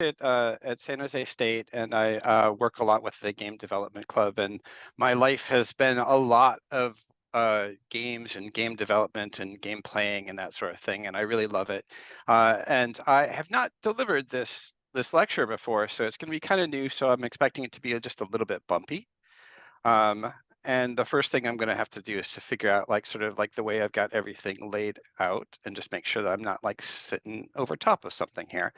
at San Jose State, and I work a lot with the game development club. And my life has been a lot of games and game development and game playing and that sort of thing, and I really love it. And I have not delivered this lecture before, so it's going to be kind of new. So I'm expecting it to be just a little bit bumpy. Um, and the first thing I'm going to have to do is to figure out like sort of like the way I've got everything laid out and just make sure that I'm not like sitting over top of something here.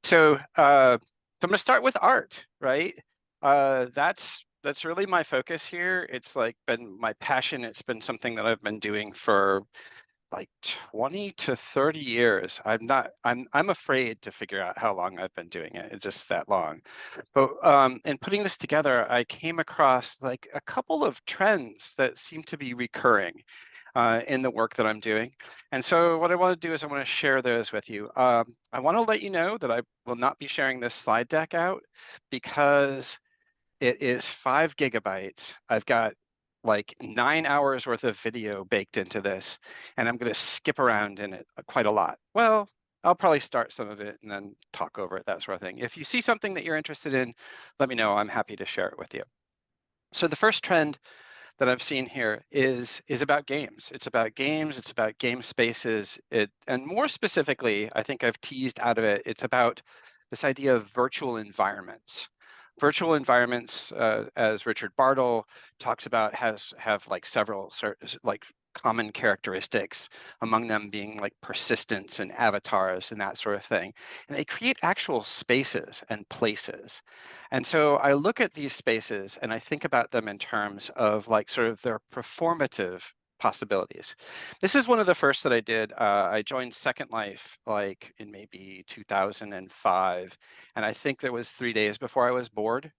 So I'm going to start with art, right? That's really my focus here. It's like been my passion. It's been something that I've been doing for like 20 to 30 years. I'm afraid to figure out how long I've been doing it. It's just that long. But in putting this together, I came across like a couple of trends that seem to be recurring in the work that I'm doing. And so what I want to do is I want to share those with you. I want to let you know that I will not be sharing this slide deck out because it is 5 gigabytes. I've got like 9 hours worth of video baked into this, and I'm going to skip around in it quite a lot. Well, I'll probably start some of it and then talk over it, that sort of thing. If you see something that you're interested in, let me know. I'm happy to share it with you. So the first trend that I've seen here is about games. It's about games, it's about game spaces, and more specifically, I think I've teased out of it, it's about this idea of virtual environments. Virtual environments, as Richard Bartle talks about, have like several like common characteristics, among them being like persistence and avatars and that sort of thing. And they create actual spaces and places. And so I look at these spaces and I think about them in terms of like sort of their performative possibilities. This is one of the first that I did. I joined Second Life like in maybe 2005, and I think there was 3 days before I was bored.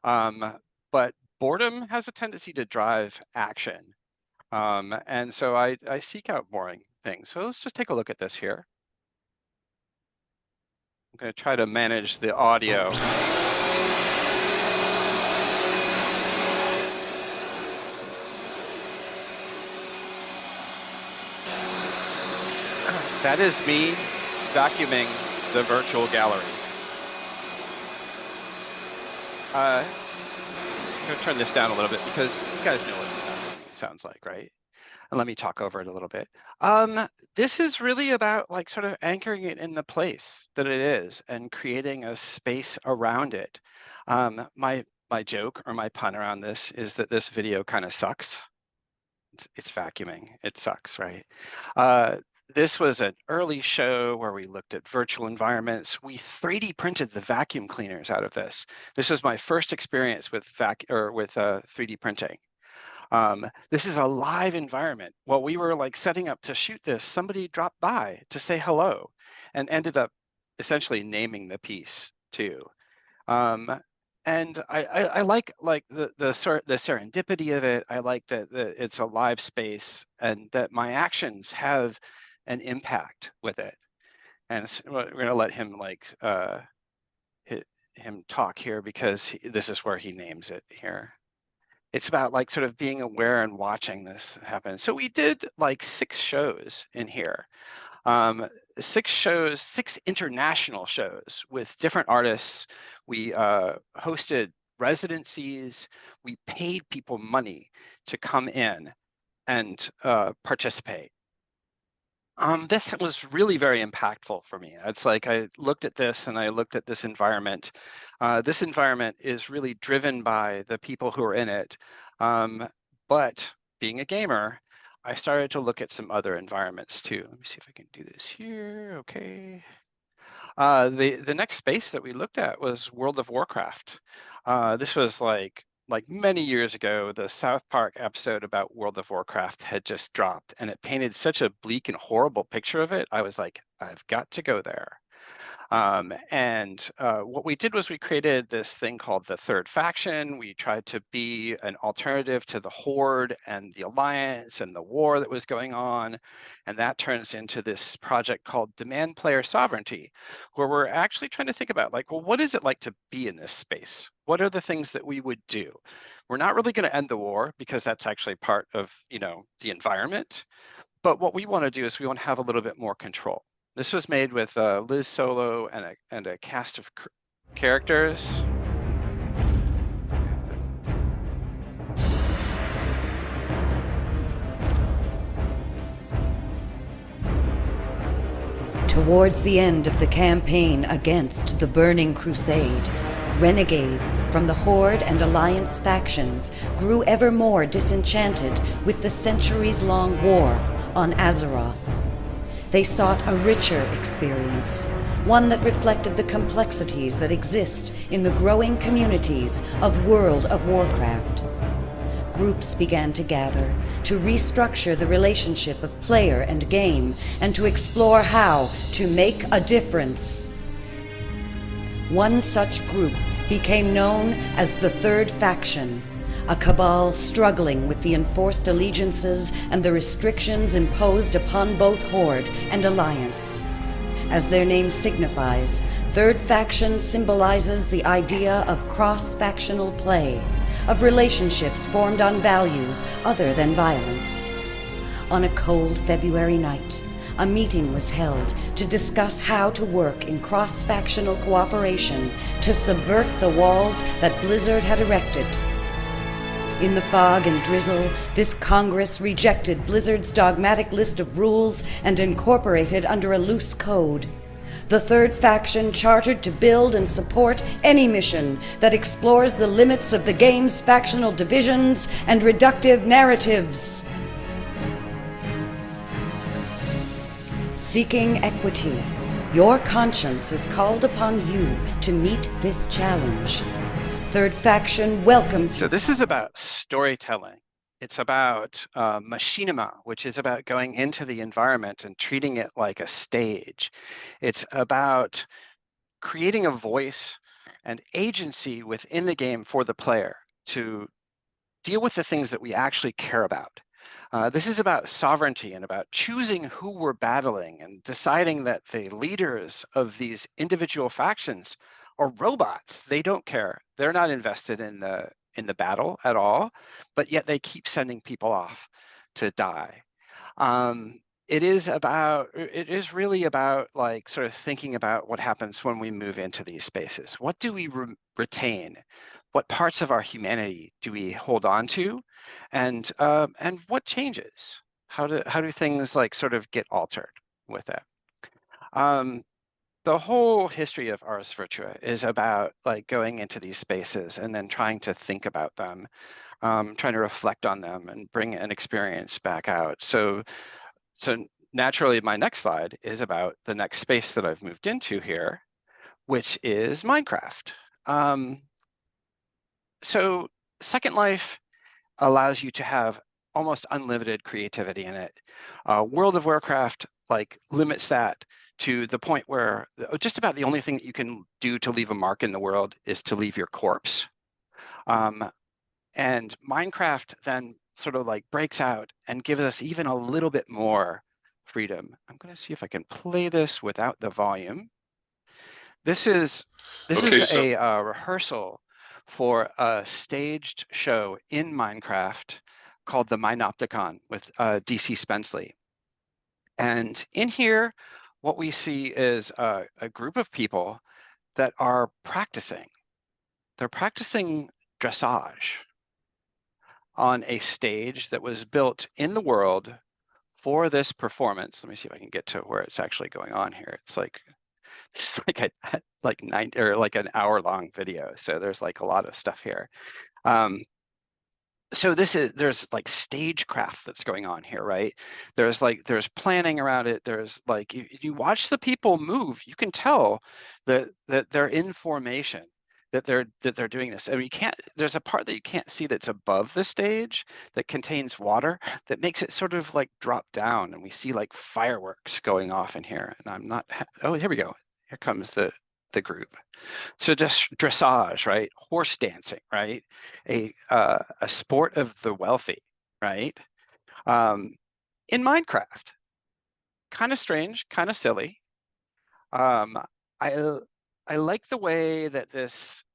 But boredom has a tendency to drive action. And so I seek out boring things. So let's just take a look at this here. I'm going to try to manage the audio. That is me vacuuming the virtual gallery. I'm going to turn this down a little bit because you guys know what it sounds like, right? And let me talk over it a little bit. This is really about like sort of anchoring it in the place that it is and creating a space around it. My joke or my pun around this is that this video kind of sucks. It's vacuuming. It sucks, right? This was an early show where we looked at virtual environments. We 3D printed the vacuum cleaners out of this. This was my first experience with 3D printing. This is a live environment. While we were like setting up to shoot this, somebody dropped by to say hello and ended up essentially naming the piece too. And I like the serendipity of it. I like that it's a live space and that my actions have an impact with it. And so we're gonna let him like him talk here because this is where he names it here. It's about like sort of being aware and watching this happen. So we did like 6 shows in here. 6 shows, 6 international shows with different artists. We hosted residencies. We paid people money to come in and participate. This was really very impactful for me. It's like I looked at this and I looked at this environment. This environment is really driven by the people who are in it. But being a gamer, I started to look at some other environments too. Let me see if I can do this here. Okay. The next space that we looked at was World of Warcraft. This was like many years ago. The South Park episode about World of Warcraft had just dropped, and it painted such a bleak and horrible picture of it. I was like, I've got to go there. What we did was we created this thing called the Third Faction. We tried to be an alternative to the Horde and the Alliance and the war that was going on. And that turns into this project called Demand Player Sovereignty, where we're actually trying to think about like, well, what is it like to be in this space? What are the things that we would do? We're not really going to end the war because that's actually part of, the environment. But what we want to do is we want to have a little bit more control. This was made with Liz Solo and a cast of characters. Towards the end of the campaign against the Burning Crusade, renegades from the Horde and Alliance factions grew ever more disenchanted with the centuries-long war on Azeroth. They sought a richer experience, one that reflected the complexities that exist in the growing communities of World of Warcraft. Groups began to gather to restructure the relationship of player and game and to explore how to make a difference. One such group became known as the Third Faction, a cabal struggling with the enforced allegiances and the restrictions imposed upon both Horde and Alliance. As their name signifies, Third Faction symbolizes the idea of cross-factional play, of relationships formed on values other than violence. On a cold February night, a meeting was held to discuss how to work in cross-factional cooperation to subvert the walls that Blizzard had erected. In the fog and drizzle, this Congress rejected Blizzard's dogmatic list of rules and incorporated under a loose code. The Third Faction chartered to build and support any mission that explores the limits of the game's factional divisions and reductive narratives. Seeking equity, your conscience is called upon you to meet this challenge. Third Faction welcomes you. So this is about storytelling. It's about machinima, which is about going into the environment and treating it like a stage. It's about creating a voice and agency within the game for the player to deal with the things that we actually care about. This is about sovereignty and about choosing who we're battling and deciding that the leaders of these individual factions are robots. They don't care. They're not invested in the battle at all, but yet they keep sending people off to die. It is really about like sort of thinking about what happens when we move into these spaces. What do we retain? What parts of our humanity do we hold on to, and what changes? How do things like sort of get altered with that? The whole history of Ars Virtua is about like going into these spaces and then trying to think about them, trying to reflect on them and bring an experience back out. So naturally, my next slide is about the next space that I've moved into here, which is Minecraft. So Second Life allows you to have almost unlimited creativity in it. World of Warcraft like limits that to the point where just about the only thing that you can do to leave a mark in the world is to leave your corpse. And Minecraft then sort of like breaks out and gives us even a little bit more freedom. I'm going to see if I can play this without the volume. This is a rehearsal for a staged show in Minecraft called the Minopticon with DC Spenceley. And in here, what we see is a group of people that are practicing. They're practicing dressage on a stage that was built in the world for this performance. Let me see if I can get to where it's actually going on here. It's like an hour-long video, so there's like a lot of stuff here. So there's like stagecraft that's going on here, right? There's planning around it. There's like you watch the people move, you can tell that they're in formation, that they're doing this. I mean, there's a part that you can't see that's above the stage that contains water that makes it sort of like drop down, and we see like fireworks going off in here. And I'm not. Oh, here we go. Here comes the group. So just dressage, right? Horse dancing, right? A sport of the wealthy, right? In Minecraft, kind of strange, kind of silly. I like the way that this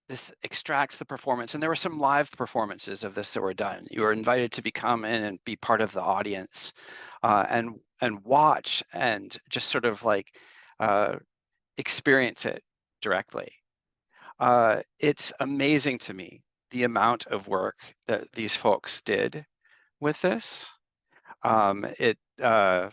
this extracts the performance, and there were some live performances of this that were done. You were invited to become in and be part of the audience, and watch and just sort of like experience it directly. It's amazing to me the amount of work that these folks did with this. Yeah,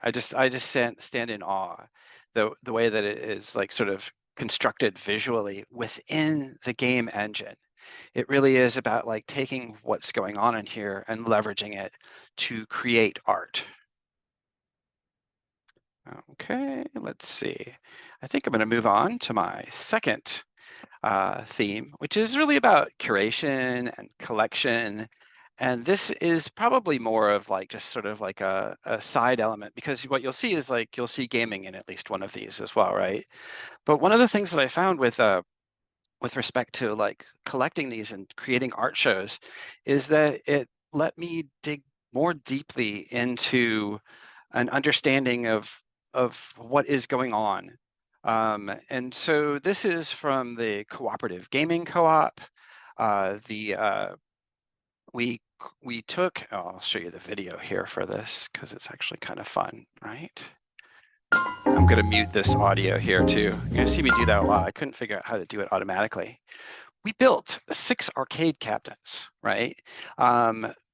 I just stand in awe the way that it is like sort of constructed visually within the game engine. It really is about like taking what's going on in here and leveraging it to create art. Okay, let's see. I think I'm going to move on to my second theme, which is really about curation and collection. And this is probably more of like just sort of like a side element, because what you'll see is like you'll see gaming in at least one of these as well, right? But one of the things that I found with respect to like collecting these and creating art shows is that it let me dig more deeply into an understanding of what is going on. And so this is from the Cooperative Gaming Co-op. We took, oh, I'll show you the video here for this because it's actually kind of fun, right? I'm gonna mute this audio here too. You're gonna see me do that a lot. I couldn't figure out how to do it automatically. We built 6 arcade cabinets, right?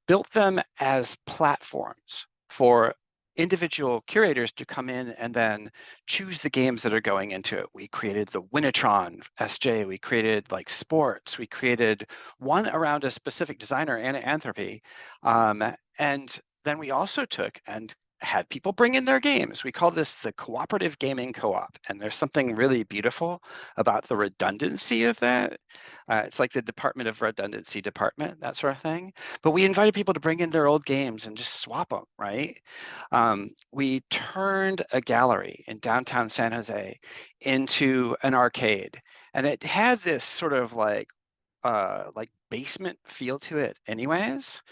Built them as platforms for individual curators to come in and then choose the games that are going into it. We created the Winatron SJ, we created like sports, we created one around a specific designer, Anthropy, and then we also took and had people bring in their games. We call this the Cooperative Gaming Co-op, and there's something really beautiful about the redundancy of that. It's like the Department of Redundancy department, that sort of thing. But we invited people to bring in their old games and just swap them, right? We turned a gallery in downtown San Jose into an arcade, and it had this sort of like basement feel to it anyways.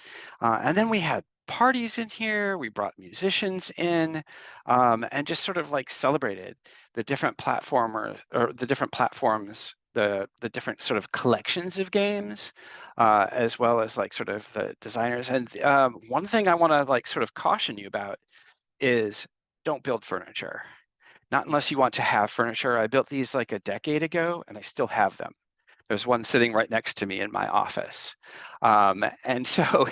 And then we had parties in here, we brought musicians in, and just sort of like celebrated the different platforms, the different sort of collections of games, as well as like sort of the designers. And one thing I want to like sort of caution you about is don't build furniture. Not unless you want to have furniture. I built these like a decade ago and I still have them. There's one sitting right next to me in my office. And so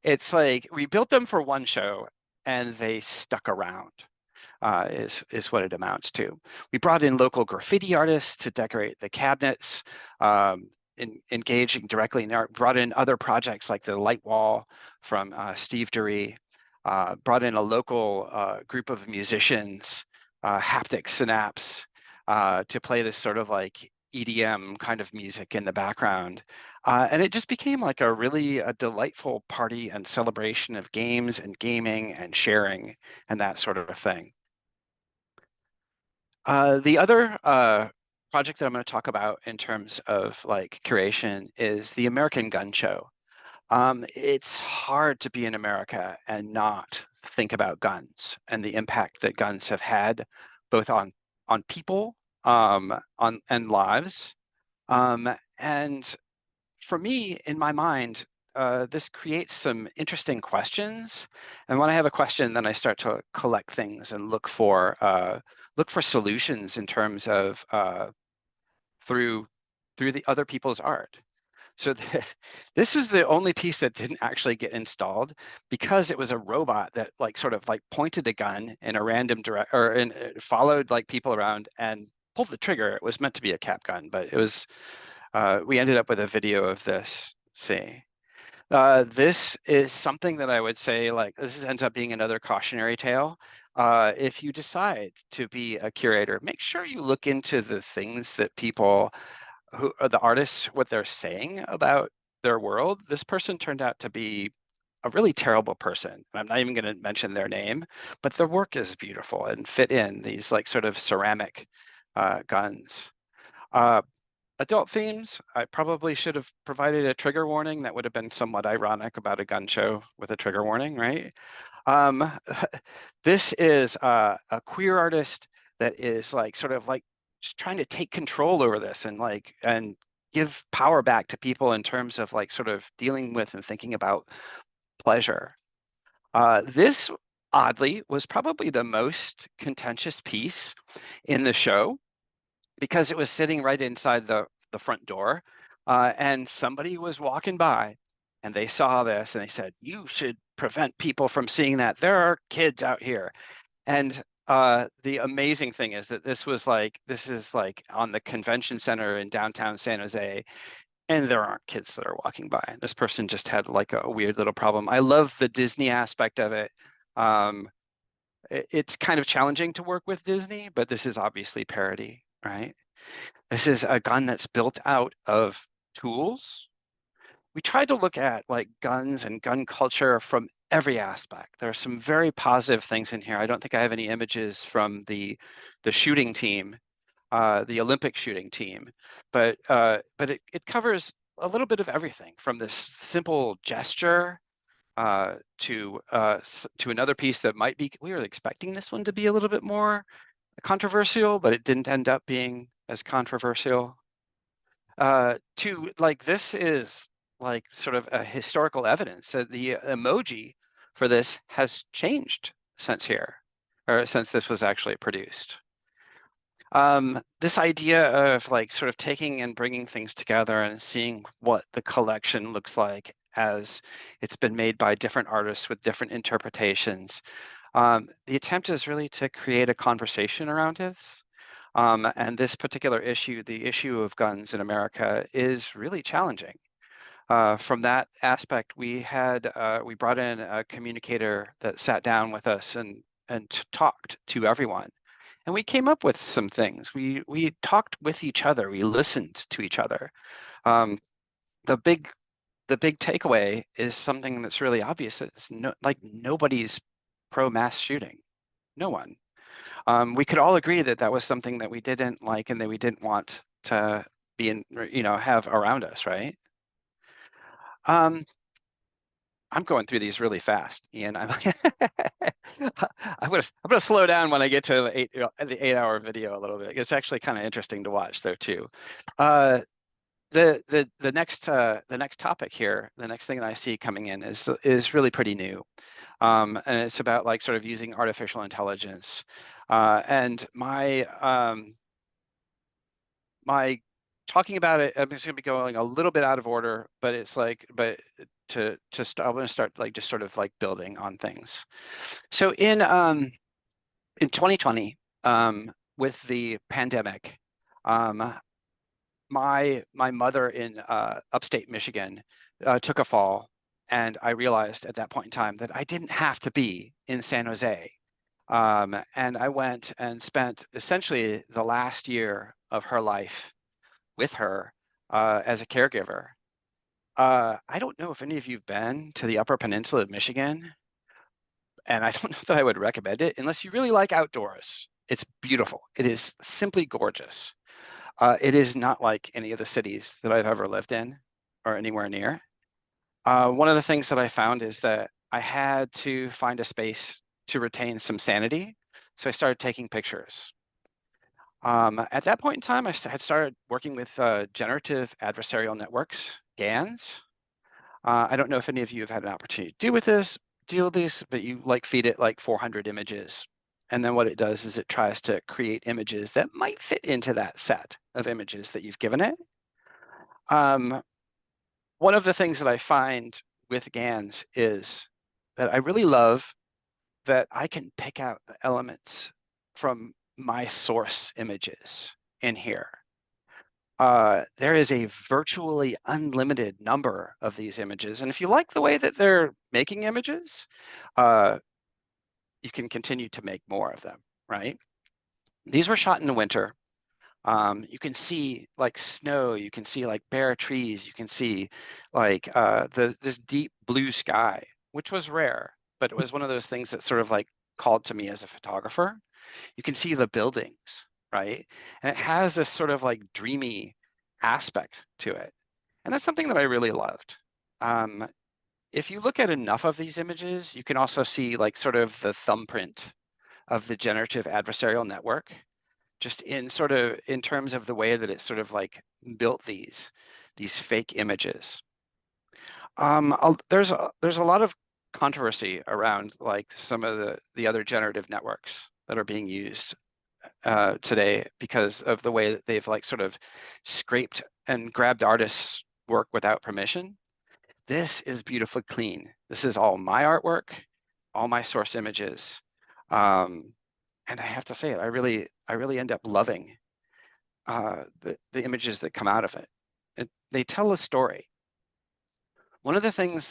it's like we built them for one show and they stuck around, is what it amounts to. We brought in local graffiti artists to decorate the cabinets, engaging directly in art, brought in other projects like the light wall from Steve Dury, brought in a local group of musicians, Haptic Synapse, to play this sort of like EDM kind of music in the background. And it just became like a really delightful party and celebration of games and gaming and sharing and that sort of thing. The other project that I'm going to talk about in terms of like curation is the American Gun Show. It's hard to be in America and not think about guns and the impact that guns have had both on people, and lives. And for me, in my mind, this creates some interesting questions. And when I have a question, then I start to collect things and look for solutions in terms of through the other people's art. So this is the only piece that didn't actually get installed because it was a robot that like sort of like pointed a gun in a random followed like people around and pulled the trigger. It was meant to be a cap gun, but it was, we ended up with a video of this. Let's see. This is something that I would say like this ends up being another cautionary tale. If you decide to be a curator, make sure you look into the things that people who are the artists, what they're saying about their world. This person turned out to be a really terrible person. And I'm not even going to mention their name, but their work is beautiful and fit in these like sort of ceramic guns. Adult themes, I probably should have provided a trigger warning. That would have been somewhat ironic about a gun show with a trigger warning, right? This is a queer artist that is like sort of like just trying to take control over this and give power back to people in terms of like sort of dealing with and thinking about pleasure. This oddly was probably the most contentious piece in the show because it was sitting right inside the front door, and somebody was walking by and they saw this and they said, you should prevent people from seeing that. There are kids out here. And the amazing thing is that this is like on the convention center in downtown San Jose, and there aren't kids that are walking by. This person just had like a weird little problem. I love the Disney aspect of it. It's kind of challenging to work with Disney, but this is obviously parody, right? This is a gun that's built out of tools. We tried to look at like guns and gun culture from every aspect. There are some very positive things in here. I don't think I have any images from the shooting team, the Olympic shooting team, but it covers a little bit of everything from this simple gesture to another piece that might be, we were expecting this one to be a little bit more controversial, but it didn't end up being as controversial. To like, this is like sort of a historical evidence that the emoji for this has changed since here, or since this was actually produced. This idea of like sort of taking and bringing things together and seeing what the collection looks like as it's been made by different artists with different interpretations. The attempt is really to create a conversation around this. And this particular issue, the issue of guns in America, is really challenging. From that aspect, we brought in a communicator that sat down with us and talked to everyone. And we came up with some things. We talked with each other. We listened to each other. The big takeaway is something that's really obvious. It's nobody's pro mass shooting. No one. We could all agree that that was something that we didn't like and that we didn't want to be in, have around us, right? I'm going through these really fast, Ian. I'm gonna slow down when I get to the 8-hour video a little bit. It's actually kind of interesting to watch though too. The next topic here, the next thing that I see coming in is really pretty new, and it's about like sort of using artificial intelligence. And my talking about it, I'm just going to be going a little bit out of order, but it's like, I'm going to start like just sort of like building on things. So in 2020, with the pandemic, my mother in upstate Michigan took a fall, and I realized at that point in time that I didn't have to be in San Jose. And I went and spent essentially the last year of her life with her as a caregiver. I don't know if any of you have been to the Upper Peninsula of Michigan, and I don't know that I would recommend it unless you really like outdoors. It's beautiful. It is simply gorgeous. It is not like any of the cities that I've ever lived in or anywhere near. One of the things that I found is that I had to find a space to retain some sanity. So I started taking pictures. At that point in time, I had started working with generative adversarial networks, GANs. I don't know if any of you have had an opportunity to deal with this, but you like feed it like 400 images. And then what it does is it tries to create images that might fit into that set of images that you've given it. One of the things that I find with GANs is that I really love that I can pick out the elements from my source images in here. There is a virtually unlimited number of these images. And if you like the way that they're making images, you can continue to make more of them, right? These were shot in the winter. You can see like snow, you can see like bare trees, you can see like this deep blue sky, which was rare, but it was one of those things that sort of like called to me as a photographer. You can see the buildings, right? And it has this sort of like dreamy aspect to it. And that's something that I really loved. If you look at enough of these images, you can also see like sort of the thumbprint of the generative adversarial network. just in sort of in terms of the way that it's sort of like built these fake images. There's a lot of controversy around like some of the other generative networks that are being used today because of the way that they've like sort of scraped and grabbed artists' work without permission. This is beautifully clean. This is all my artwork, all my source images. And I have to say it, I really end up loving the images that come out of it. They tell a story. One of the other things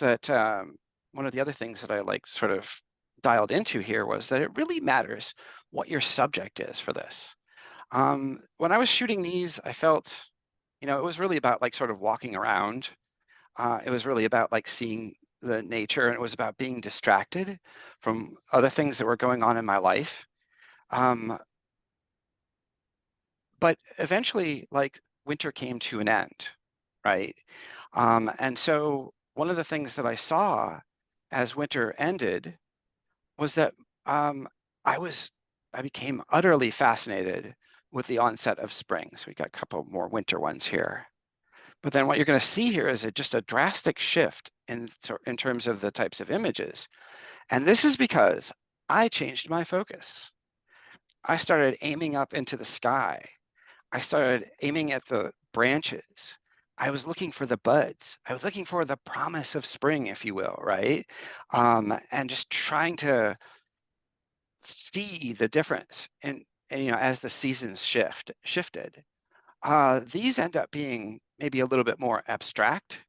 that I like sort of dialed into here was that it really matters what your subject is for this. When I was shooting these, I felt, it was really about like sort of walking around. It was really about like seeing the nature, and it was about being distracted from other things that were going on in my life. But eventually, like winter came to an end, right? And so one of the things that I saw as winter ended was that I became utterly fascinated with the onset of spring. So we got a couple more winter ones here. But then what you're going to see here is just a drastic shift in terms of the types of images. And this is because I changed my focus. I started aiming up into the sky. I started aiming at the branches. I was looking for the buds. I was looking for the promise of spring, if you will, right? And just trying to see the difference in, as the seasons shifted. These end up being maybe a little bit more abstract.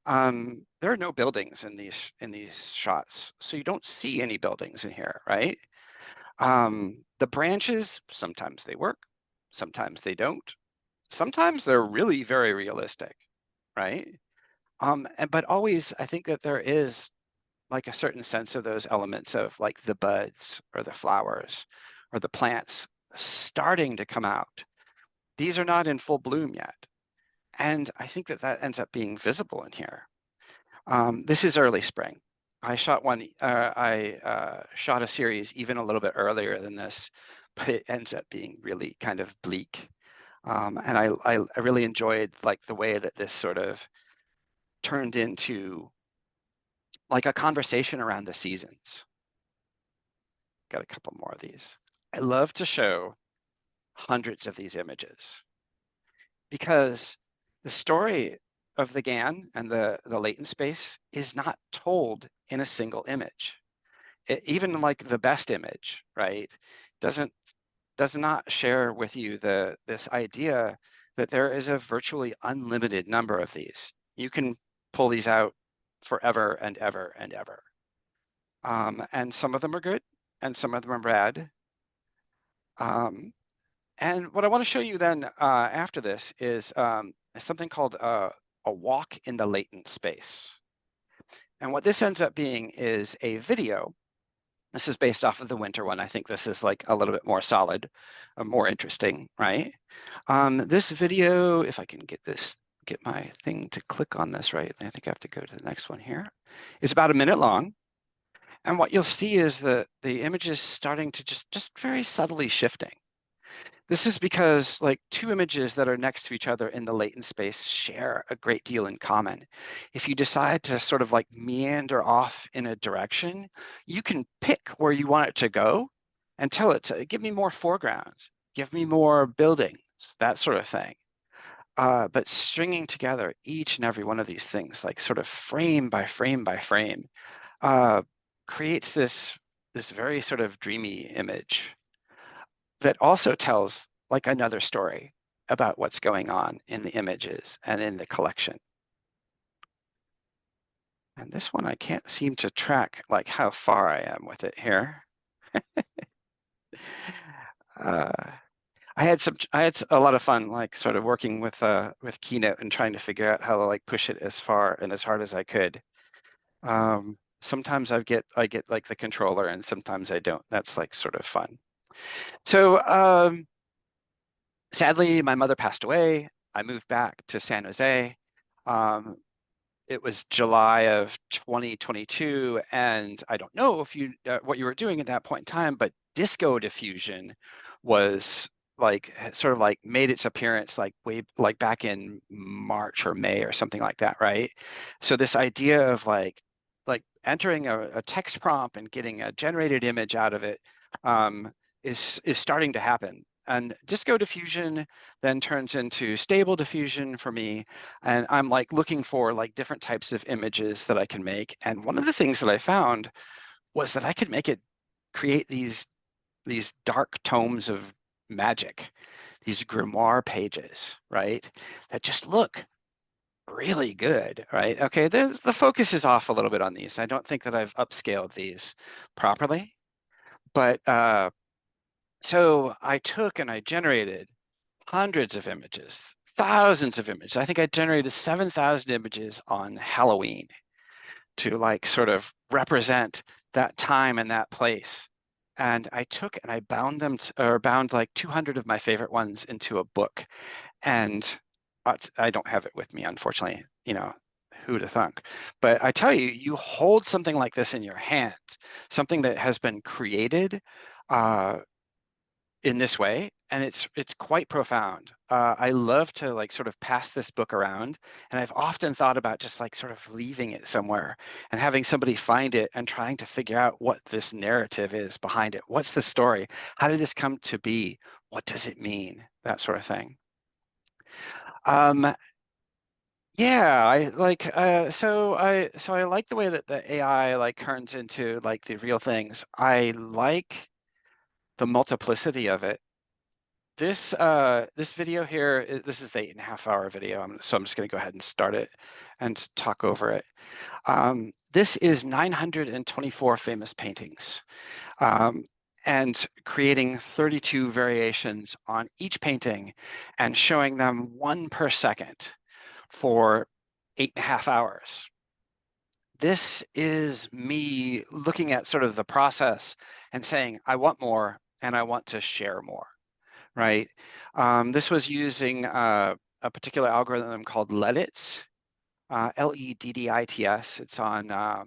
There are no buildings in these shots, so you don't see any buildings in here, right? The branches, sometimes they work, sometimes they don't. Sometimes they're really very realistic, right? But always, I think that there is like a certain sense of those elements of like the buds or the flowers or the plants starting to come out. These are not in full bloom yet. And I think that ends up being visible in here. This is early spring. I shot a series even a little bit earlier than this, but it ends up being really kind of bleak. And I really enjoyed like the way that this sort of turned into like a conversation around the seasons. Got a couple more of these. I love to show hundreds of these images because the story of the GAN and the latent space is not told in a single image. Even like the best image, right, does not share with you this idea that there is a virtually unlimited number of these. You can pull these out forever and ever and ever. And some of them are good and some of them are bad. And what I want to show you then after this is something called a walk in the latent space. And what this ends up being is a video. This is based off of the winter one. I think this is like a little bit more solid, more interesting, right? This video, if I can get my thing to click on this right, I think I have to go to the next one here. It's about a minute long. And what you'll see is that the image is starting to just very subtly shifting. This is because like two images that are next to each other in the latent space share a great deal in common. If you decide to sort of like meander off in a direction, you can pick where you want it to go and tell it to give me more foreground, give me more buildings, that sort of thing. But stringing together each and every one of these things, like sort of frame by frame by frame, creates this very sort of dreamy image that also tells like another story about what's going on in the images and in the collection. And this one, I can't seem to track like how far I am with it here. I had a lot of fun like sort of working with Keynote and trying to figure out how to like push it as far and as hard as I could. Sometimes I get like the controller and sometimes I don't. That's like sort of fun. So sadly, my mother passed away. I moved back to San Jose. It was July of 2022, and I don't know if you what you were doing at that point in time, but disco diffusion was sort of like made its appearance like way like back in March or May or something like that, right? So this idea of like entering a text prompt and getting a generated image out of it is starting to happen. And Disco diffusion then turns into stable diffusion for me. And I'm like looking for like different types of images that I can make. And one of the things that I found was that I could make it create these dark tomes of magic, these grimoire pages, right? That just look really good, right? Okay, the focus is off a little bit on these. I don't think that I've upscaled these properly, but so I took and I generated hundreds of images, thousands of images. I think I generated 7,000 images on Halloween to like sort of represent that time and that place. And I took and I bound them or bound like 200 of my favorite ones into a book. And I don't have it with me, unfortunately, who to thunk. But I tell you, you hold something like this in your hand, something that has been created uh, in this way, and it's quite profound. I love to like sort of pass this book around, and I've often thought about just like sort of leaving it somewhere and having somebody find it and trying to figure out what this narrative is behind it. What's the story? How did this come to be? What does it mean? That sort of thing. Um, yeah, I like so I like the way that the AI like turns into like the real things. I like the multiplicity of it. This video here, this is the 8.5 hour video. So I'm just going to go ahead and start it and talk over it. This is 924 famous paintings, um, and creating 32 variations on each painting and showing them one per second for 8.5 hours. This is me looking at sort of the process and saying, I want more and I want to share more. Right. This was using a particular algorithm called Leddits, Leddits. It's on, I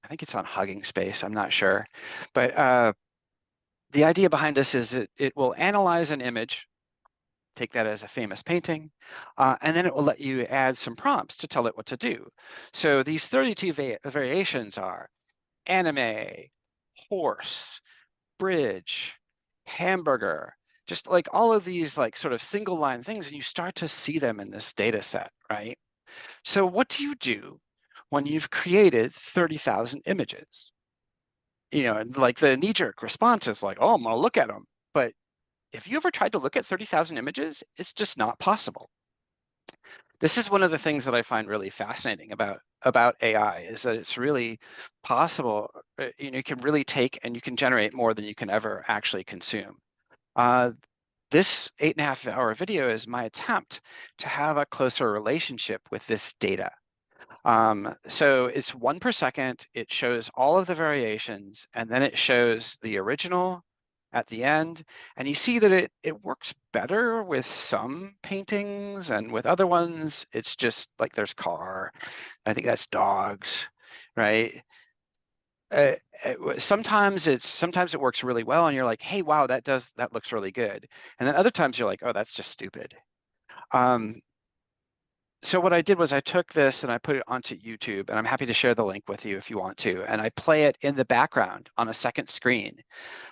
think it's on Hugging Space. I'm not sure. But the idea behind this is it will analyze an image, take that as a famous painting, and then it will let you add some prompts to tell it what to do. So these 32 variations are anime, horse, bridge, hamburger, just like all of these like sort of single line things, and you start to see them in this data set, right? So what do you do when you've created 30,000 images? And like the knee-jerk response is like, oh, I'm gonna look at them. But if you ever tried to look at 30,000 images, it's just not possible. This is one of the things that I find really fascinating about AI is that it's really possible. You can really take and you can generate more than you can ever actually consume. This 8.5 hour video is my attempt to have a closer relationship with this data. So it's one per second. It shows all of the variations, and then it shows the original at the end. And you see that it works better with some paintings, and with other ones, it's just like there's car. I think that's dogs, right? uh, Sometimes it works really well and you're like, hey, wow, that looks really good. And then other times you're like, oh, that's just stupid. Um, so what I did was I took this and I put it onto YouTube, and I'm happy to share the link with you if you want to. And I play it in the background on a second screen.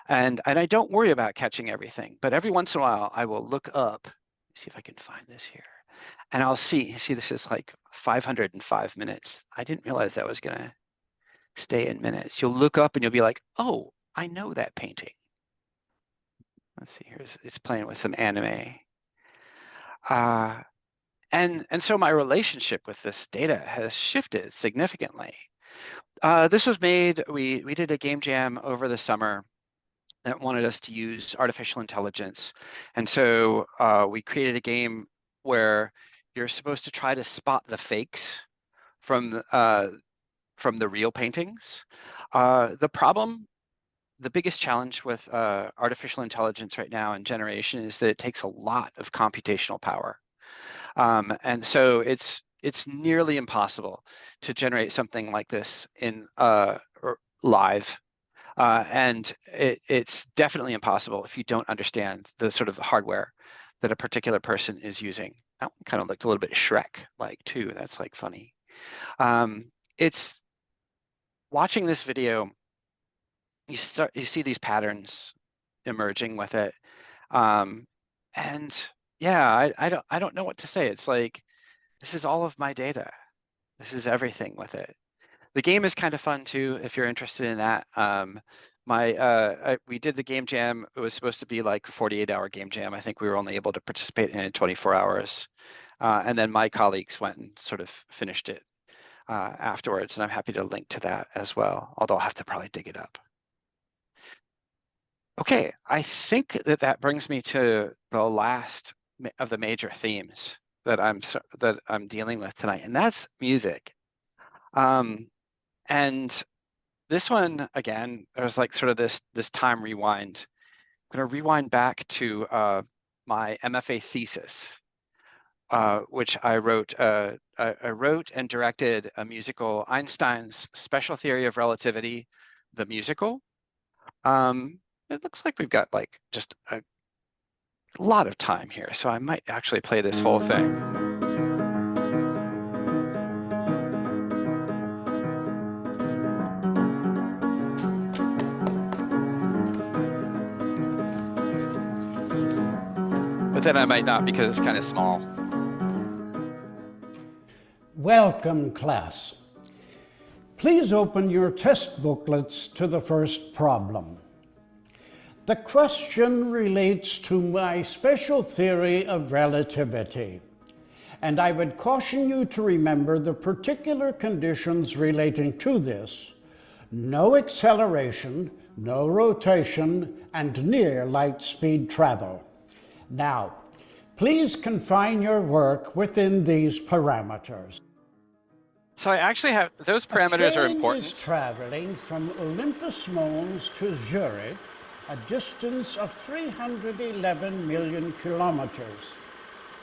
And I don't worry about catching everything, but every once in a while I will look up, see if I can find this here. And I'll see, this is like 505 minutes. I didn't realize that was gonna stay in minutes. You'll look up and you'll be like, oh, I know that painting. Let's see, it's playing with some anime. And so my relationship with this data has shifted significantly. This was made, we did a game jam over the summer that wanted us to use artificial intelligence. And so we created a game where you're supposed to try to spot the fakes from the real paintings. The biggest challenge with artificial intelligence right now and generation is that it takes a lot of computational power. And so it's nearly impossible to generate something like this in live. And it's definitely impossible if you don't understand the sort of hardware that a particular person is using. That one kind of looked a little bit Shrek-like too. That's like funny. It's watching this video, you see these patterns emerging with it. And yeah, I don't know what to say. It's like, this is all of my data. This is everything with it. The game is kind of fun too, if you're interested in that. We did the game jam. It was supposed to be like a 48-hour game jam. I think we were only able to participate in it 24 hours. And then my colleagues went and sort of finished it afterwards. And I'm happy to link to that as well, although I'll have to probably dig it up. Okay, I think that brings me to the last of the major themes that I'm dealing with tonight, and that's music. And this one, again, there's like sort of this time rewind. I'm going to rewind back to my MFA thesis, which I wrote. I wrote and directed a musical, Einstein's Special Theory of Relativity, the musical. It looks like we've got like just a lot of time here, so I might actually play this whole thing. But then I might not because it's kind of small. Welcome, class. Please open your test booklets to the first problem. The question relates to my special theory of relativity, and I would caution you to remember the particular conditions relating to this: no acceleration, no rotation, and near light speed travel. Now, please confine your work within these parameters. So I actually have, those parameters are important. The train is traveling from Olympus Mons to Zurich, a distance of 311 million kilometers.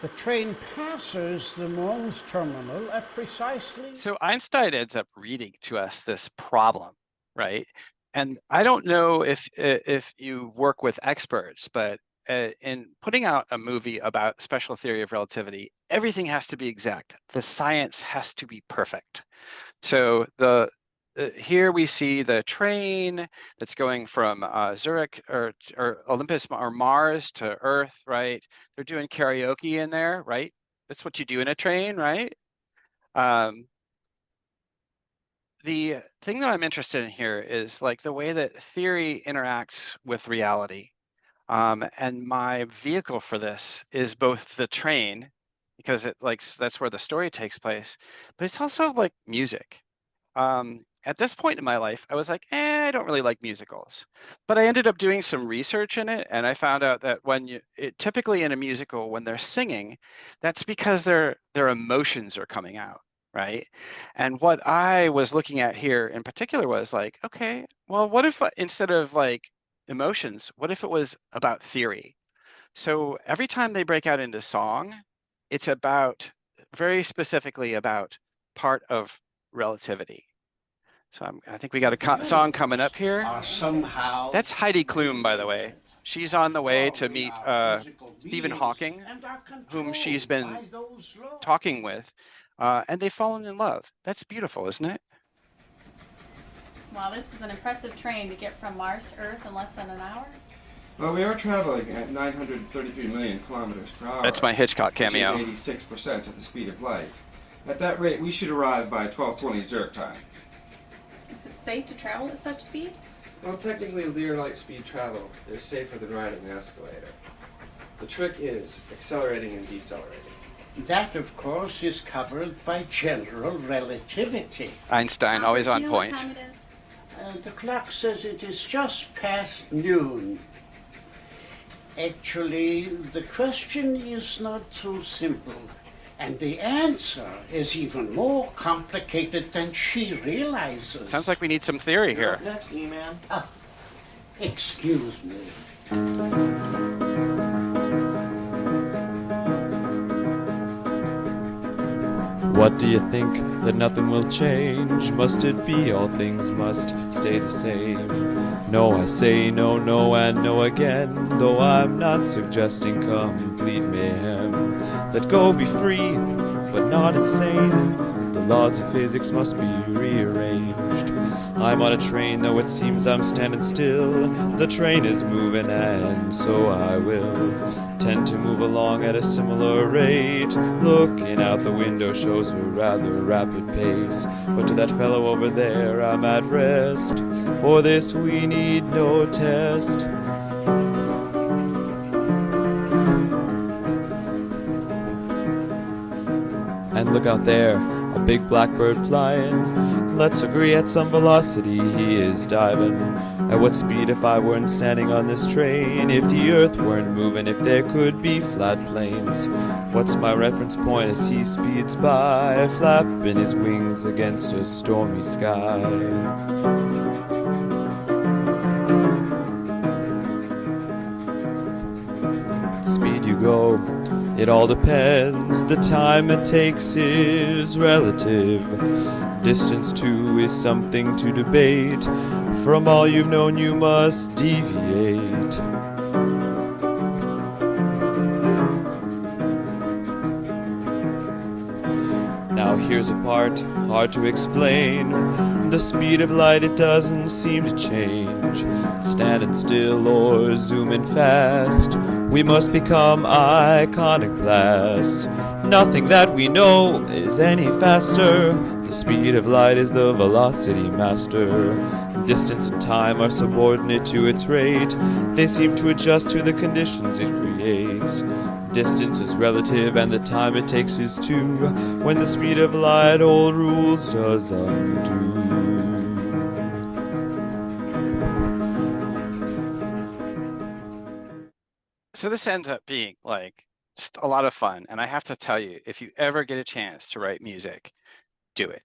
The train passes the Mons terminal at precisely... So Einstein ends up reading to us this problem, right? And I don't know if you work with experts, but in putting out a movie about special theory of relativity, everything has to be exact. The science has to be perfect. So here we see the train that's going from Zurich or Olympus or Mars to Earth, right? They're doing karaoke in there, right? That's what you do in a train, right? The thing that I'm interested in here is like the way that theory interacts with reality. And my vehicle for this is both the train, because that's where the story takes place, but it's also like music. At this point in my life, I was like, I don't really like musicals, but I ended up doing some research in it, and I found out that typically in a musical, when they're singing, that's because their emotions are coming out, right? And what I was looking at here in particular was like, okay, well, what if instead of like emotions, what if it was about theory? So every time they break out into song, it's about very specifically about part of relativity. So I think we got a song coming up here. That's Heidi Klum, by the way. She's on the way to meet Stephen Hawking, whom she's been talking with, and they've fallen in love. That's beautiful, isn't it? Wow, this is an impressive train to get from Mars to Earth in less than an hour. Well, we are traveling at 933 million kilometers per hour. That's my Hitchcock cameo. Which is 86% of the speed of light. At that rate, we should arrive by 12:20 Zurich time. Is it safe to travel at such speeds? Well, technically, near light speed travel is safer than riding an escalator. The trick is accelerating and decelerating. That, of course, is covered by general relativity. Einstein, always on point. Do you know what time it is? The clock says it is just past noon. Actually, the question is not so simple, and the answer is even more complicated than she realizes. Sounds like we need some theory here. Next, E-Man. Excuse me. What do you think? That nothing will change? Must it be all things must stay the same? No, I say no, no, and no again, though I'm not suggesting complete mayhem. Let go, be free, but not insane. The laws of physics must be rearranged. I'm on a train, though it seems I'm standing still. The train is moving, and so I will tend to move along at a similar rate. Looking out the window shows a rather rapid pace, but to that fellow over there I'm at rest. For this we need no test. And look out there, a big blackbird flying. Let's agree at some velocity he is diving. At what speed if I weren't standing on this train? If the earth weren't moving, if there could be flat plains? What's my reference point as he speeds by, flapping his wings against a stormy sky? Speed you go, it all depends. The time it takes is relative. Distance too is something to debate. From all you've known you must deviate. Now here's a part hard to explain. The speed of light, it doesn't seem to change. Standing still or zooming fast, we must become iconoclasts. Nothing that we know is any faster. The speed of light is the velocity master. Distance and time are subordinate to its rate. They seem to adjust to the conditions it creates. Distance is relative and the time it takes is too. When the speed of light old rules does undo. So this ends up being like just a lot of fun. And I have to tell you, if you ever get a chance to write music, do it.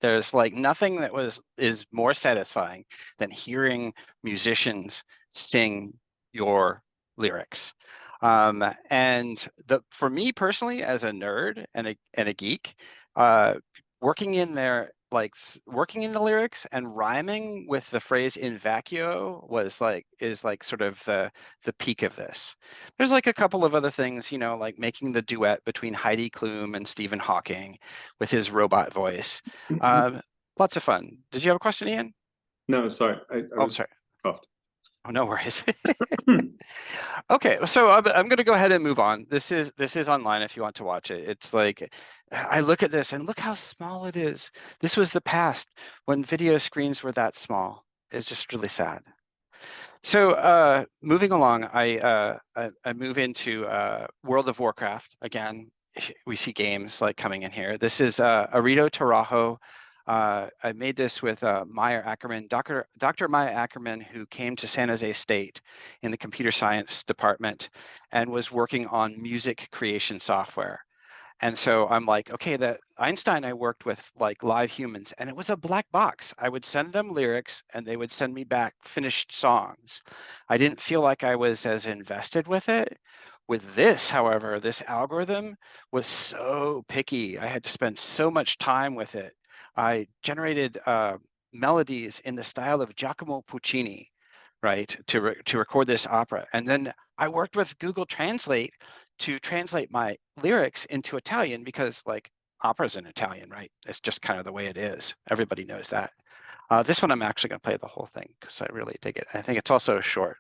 There's like nothing that is more satisfying than hearing musicians sing your lyrics. And for me personally, as a nerd and a geek, working in there, working in the lyrics and rhyming with the phrase in vacuo is like sort of the peak of this. There's like a couple of other things, you know, like making the duet between Heidi Klum and Stephen Hawking with his robot voice. Lots of fun. Did you have a question, Ian? No, sorry. I was sorry. coughed. Oh, no worries. Okay, so I'm going to go ahead and move on. This is online if you want to watch it. It's like, I look at this and look how small it is. This was the past when video screens were that small. It's just really sad. So moving along, I move into World of Warcraft. Again, we see games like coming in here. This is Arito Tarajo. I made this with Maya Ackerman, Dr. Maya Ackerman, who came to San Jose State in the computer science department and was working on music creation software. And so I'm like, okay, that Einstein, I worked with like live humans, and it was a black box. I would send them lyrics and they would send me back finished songs. I didn't feel like I was as invested with it. With this, however, this algorithm was so picky. I had to spend so much time with it. I generated melodies in the style of Giacomo Puccini, right, to record this opera. And then I worked with Google Translate to translate my lyrics into Italian, because like opera's in Italian, right? It's just kind of the way it is. Everybody knows that. This one I'm actually going to play the whole thing because I really dig it. I think it's also shorter.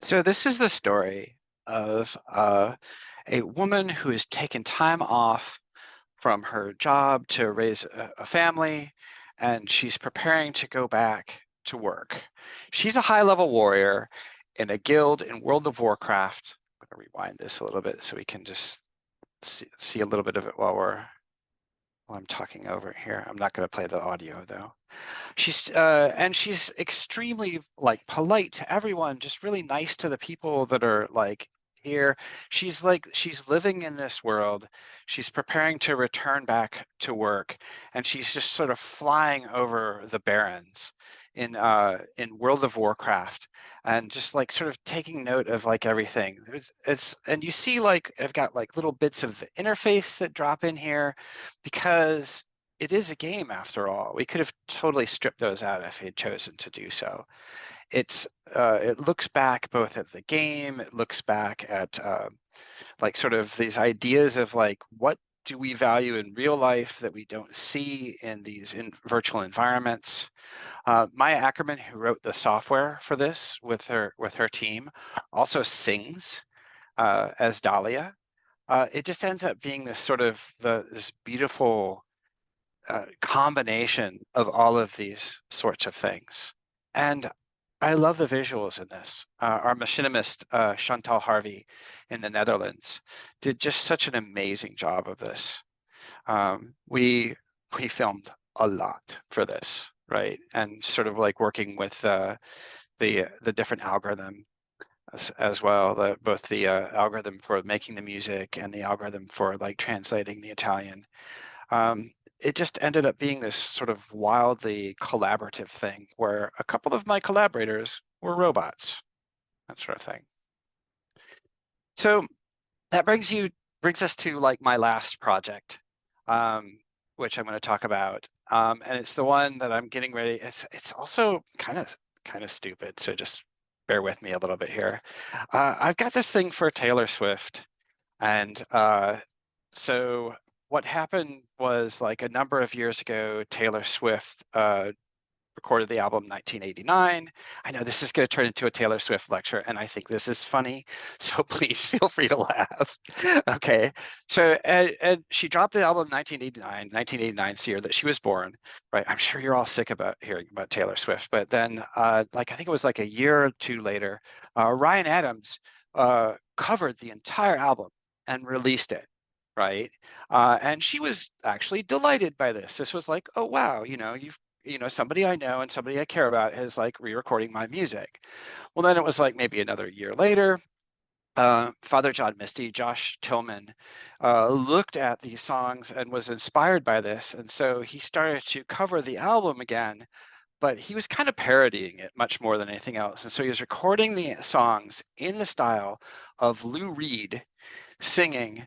So this is the story of a woman who has taken time off from her job to raise a family, and she's preparing to go back to work. She's a high-level warrior in a guild in World of Warcraft. I'm going to rewind this a little bit so we can just see a little bit of it while I'm talking over here. I'm not going to play the audio though. She's extremely like polite to everyone, just really nice to the people that are like here. She's living in this world. She's preparing to return back to work, and she's just sort of flying over the barrens in World of Warcraft, and just like sort of taking note of like everything. And you see like I've got like little bits of the interface that drop in here because it is a game after all. We could have totally stripped those out if we had chosen to do so. It looks back both at the game, it looks back at like sort of these ideas of like what do we value in real life that we don't see in these virtual environments. Maya Ackerman, who wrote the software for this with her team, also sings as Dahlia. It just ends up being this sort of this beautiful combination of all of these sorts of things. And I love the visuals in this. Our machinist, Chantal Harvey in the Netherlands, did just such an amazing job of this. We filmed a lot for this, right? And sort of like working with the different algorithm as well, both the algorithm for making the music and the algorithm for like translating the Italian. It just ended up being this sort of wildly collaborative thing where a couple of my collaborators were robots, that sort of thing. So that brings us to like my last project, which I'm going to talk about, and it's the one that I'm getting ready. It's also kind of stupid, so just bear with me a little bit here. I've got this thing for Taylor Swift, and so what happened was like a number of years ago, Taylor Swift recorded the album 1989. I know this is going to turn into a Taylor Swift lecture, and I think this is funny, so please feel free to laugh. Okay, so and she dropped the album 1989. 1989 is the year that she was born, right? I'm sure you're all sick about hearing about Taylor Swift, but then like I think it was like a year or two later, Ryan Adams covered the entire album and released it. Right. And she was actually delighted by this. This was like, oh, wow, somebody I know and somebody I care about is like re-recording my music. Well, then it was like maybe another year later, Father John Misty, Josh Tillman, looked at these songs and was inspired by this. And so he started to cover the album again, but he was kind of parodying it much more than anything else. And so he was recording the songs in the style of Lou Reed singing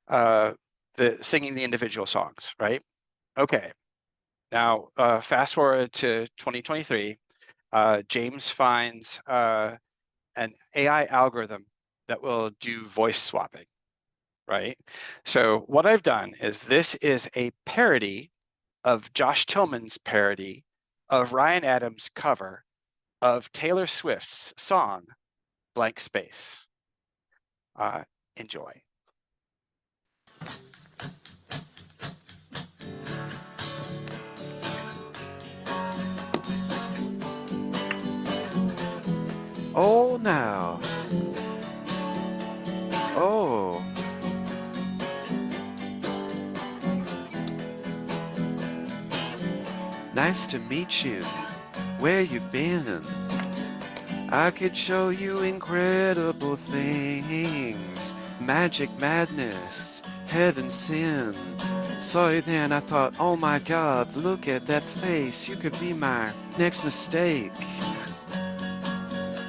the individual songs, right? Okay. Now, fast forward to 2023, James finds an AI algorithm that will do voice swapping, right? So what I've done is this is a parody of Josh Tillman's parody of Ryan Adams' cover of Taylor Swift's song, Blank Space. Enjoy. Oh, now. Oh. Nice to meet you. Where you been? I could show you incredible things. Magic, madness, heaven, sin. Saw you then, I thought, oh my God, look at that face. You could be my next mistake.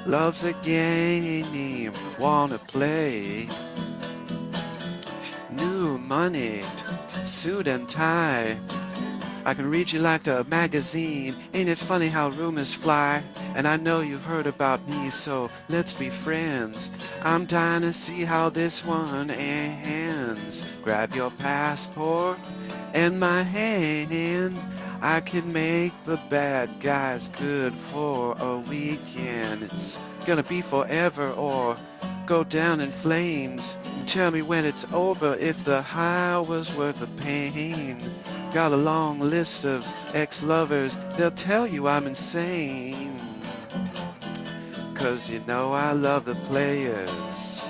Love's a game, wanna play. New money, suit and tie. I can read you like a magazine. Ain't it funny how rumors fly? And I know you've heard about me, so let's be friends. I'm dying to see how this one ends. Grab your passport and my hand. I can make the bad guys good for a weekend. It's gonna be forever or go down in flames. Tell me when it's over if the high was worth the pain. Got a long list of ex-lovers, they'll tell you I'm insane. 'Cause you know I love the players.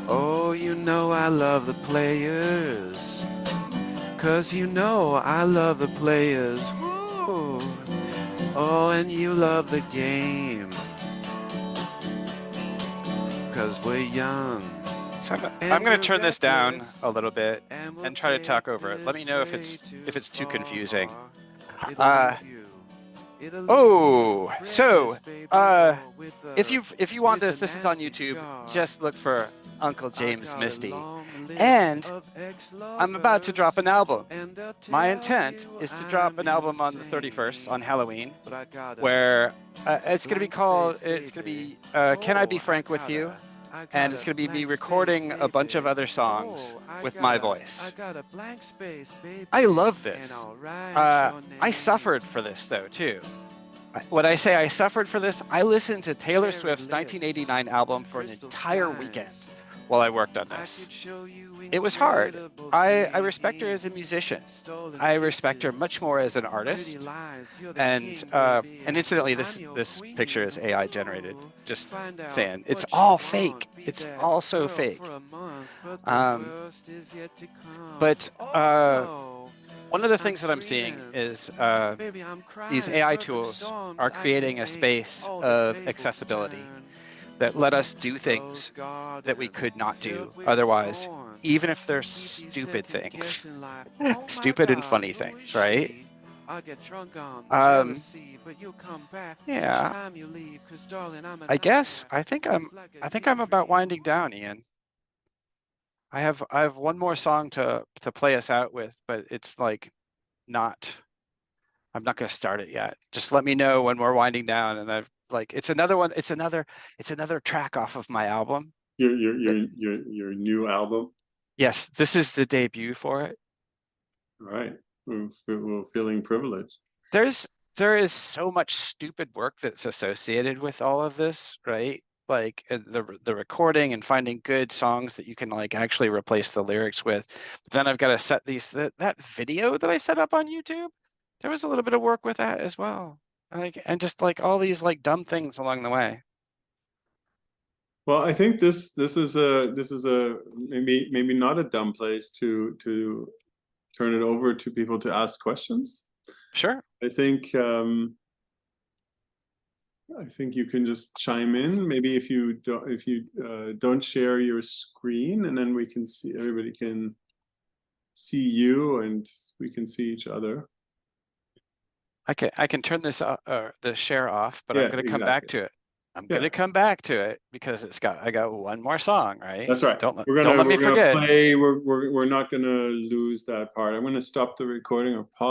Oh, you know I love the players. 'Cause you know I love the players. Woo. Oh, and you love the game. 'Cause we're young. So I'm going to turn this down a little bit and try to talk over it. Let me know if it's too confusing. If you want this is on YouTube. Just look for Uncle James Misty. And I'm about to drop an album. My intent is to drop an album on the 31st on Halloween, where it's going to be Can I Be Frank With You? And it's going to be me recording a bunch of other songs with my voice. I love this. I suffered for this, though, too. When I say I suffered for this, I listened to Taylor Swift's 1989 album for an entire weekend while I worked on this. It was hard. I respect her as a musician. I respect her much more as an artist. And incidentally, this picture is AI generated. Just saying, it's all fake. It's all so fake. But one of the things that I'm seeing is these AI tools are creating a space of accessibility that let us do things that we could not do otherwise, even if they're stupid things, stupid and funny things, right? Yeah. I guess I think I'm about winding down, Ian. I have one more song to play us out with, but it's like not. I'm not going to start it yet. Just let me know when we're winding down, and I've like it's another one. It's another track off of my album. Your new album. Yes, this is the debut for it. All right, we're feeling privileged. There is so much stupid work that's associated with all of this, right? Like the recording and finding good songs that you can like actually replace the lyrics with. But then I've got to set that video that I set up on YouTube. There was a little bit of work with that as well. Like, and just like all these like dumb things along the way. Well, I think this is a maybe not a dumb place to turn it over to people to ask questions. Sure. I think you can just chime in. Maybe if you don't share your screen, and then we can see, everybody can see you and we can see each other. I can turn this the share off, but Yeah, I'm going to come back to it. I'm going to come back to it because I got one more song, right? That's right. Don't let me forget. Play. We're not going to lose that part. I'm going to stop the recording or pause.